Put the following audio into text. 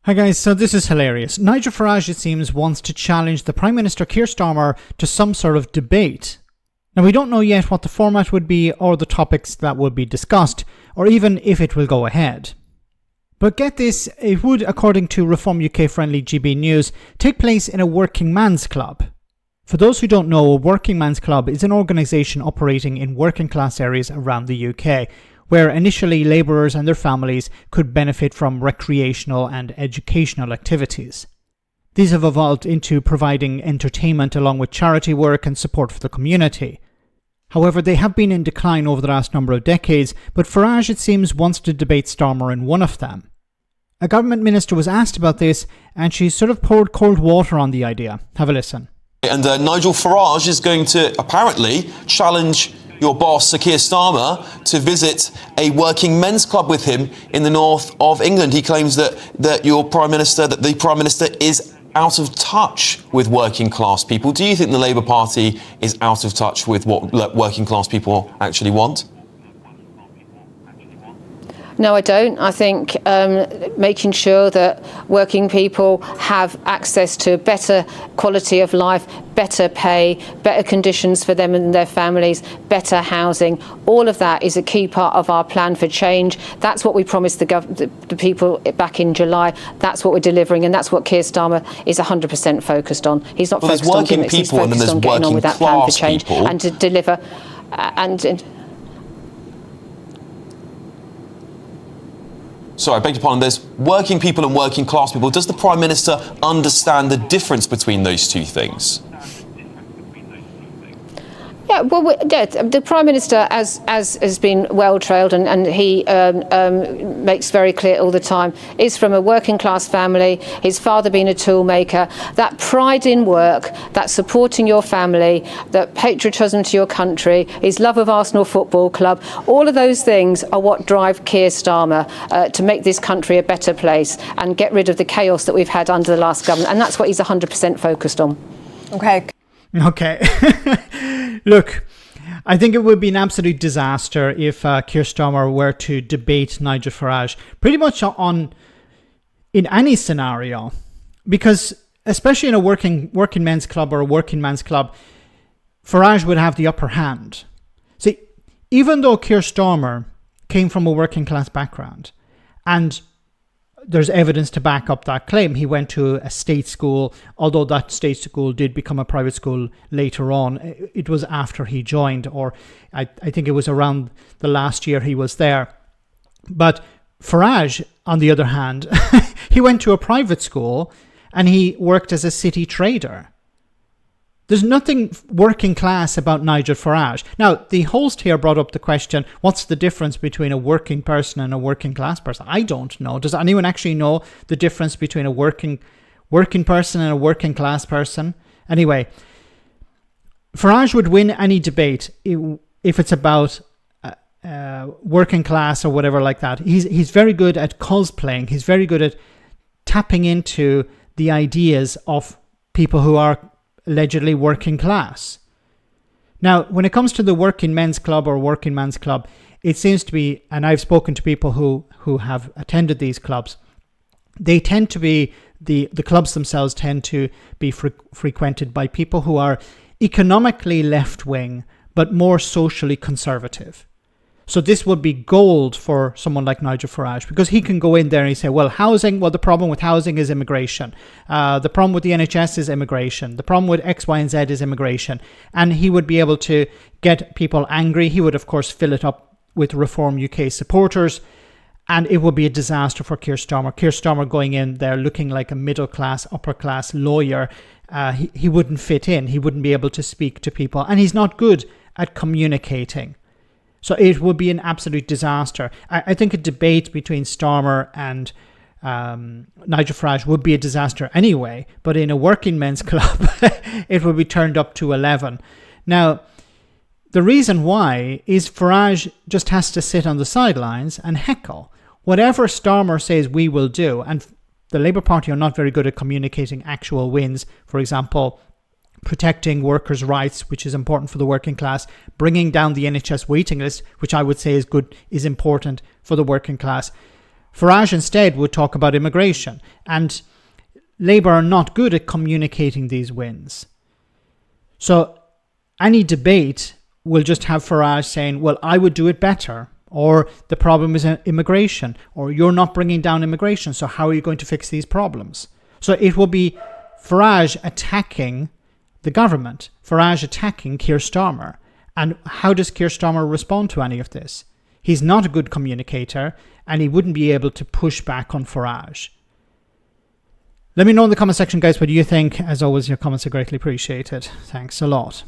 Hi guys, so this is hilarious. Nigel Farage, it seems, wants to challenge the Prime Minister Keir Starmer to some sort of debate. Now, we don't know yet what the format would be or the topics that would be discussed, or even if it will go ahead. But get this, it would, according to Reform UK friendly GB News, take place in a working man's club. For those who don't know, a working man's club is an organisation operating in working class areas around the UK, where initially labourers and their families could benefit from recreational and educational activities. These have evolved into providing entertainment along with charity work and support for the community. However, they have been in decline over the last number of decades, but Farage, it seems, wants to debate Starmer in one of them. A government minister was asked about this, and she sort of poured cold water on the idea. Have a listen. And Nigel Farage is going to apparently challenge your boss, Sir Keir Starmer, to visit a working men's club with him in the north of England. He claims that the Prime Minister is out of touch with working class people. Do you think the Labour Party is out of touch with what working class people actually want? No, I don't. I think making sure that working people have access to better quality of life, better pay, better conditions for them and their families, better housing, all of that is a key part of our plan for change. That's what we promised the people back in July. That's what we're delivering, and that's what Keir Starmer is 100% focused on. He's not focused on gimmicks. He's focused on getting on with that plan for change and to deliver. Sorry, I beg your pardon, there's working people and working class people. Does the Prime Minister understand the difference between those two things? Yeah, well, the Prime Minister, as has been well trailed, and he makes very clear all the time, is from a working class family. His father being a toolmaker. That pride in work, that supporting your family, that patriotism to your country, his love of Arsenal Football Club, all of those things are what drive Keir Starmer to make this country a better place and get rid of the chaos that we've had under the last government. And that's what he's 100% focused on. Okay. Look, I think it would be an absolute disaster if Keir Starmer were to debate Nigel Farage pretty much in any scenario, because especially in a working men's club or a working man's club, Farage would have the upper hand. See, even though Keir Starmer came from a working class background, and there's evidence to back up that claim. He went to a state school, although that state school did become a private school later on. It was after he joined, or I think it was around the last year he was there. But Farage, on the other hand, he went to a private school and he worked as a city trader. There's nothing working class about Nigel Farage. Now, the host here brought up the question, what's the difference between a working person and a working class person? I don't know. Does anyone actually know the difference between a working person and a working class person? Anyway, Farage would win any debate if it's about working class or whatever like that. He's very good at cosplaying. He's very good at tapping into the ideas of people who are allegedly working class. Now, when it comes to the working men's club or working man's club, it seems to be, and I've spoken to people who have attended these clubs, they tend to be, the clubs themselves tend to be frequented by people who are economically left-wing, but more socially conservative. So this would be gold for someone like Nigel Farage, because he can go in there and he say, well, the problem with housing is immigration. The problem with the NHS is immigration. The problem with X, Y, and Z is immigration. And he would be able to get people angry. He would, of course, fill it up with Reform UK supporters. And it would be a disaster for Keir Starmer. Keir Starmer going in there looking like a middle-class, upper-class lawyer. He wouldn't fit in. He wouldn't be able to speak to people. And he's not good at communicating. So it would be an absolute disaster. I think a debate between Starmer and Nigel Farage would be a disaster anyway, but in a working men's club, it would be turned up to 11. Now, the reason why is Farage just has to sit on the sidelines and heckle. Whatever Starmer says we will do, and the Labour Party are not very good at communicating actual wins. For example, protecting workers' rights, which is important for the working class, bringing down the NHS waiting list, which I would say is important for the working class. Farage instead would talk about immigration, and Labour are not good at communicating these wins. So any debate will just have Farage saying, well, I would do it better, or the problem is immigration, or you're not bringing down immigration, so how are you going to fix these problems? So it will be Farage attacking the government, Farage attacking Keir Starmer. And how does Keir Starmer respond to any of this? He's not a good communicator, and he wouldn't be able to push back on Farage. Let me know in the comment section, guys, what you think. As always, your comments are greatly appreciated. Thanks a lot.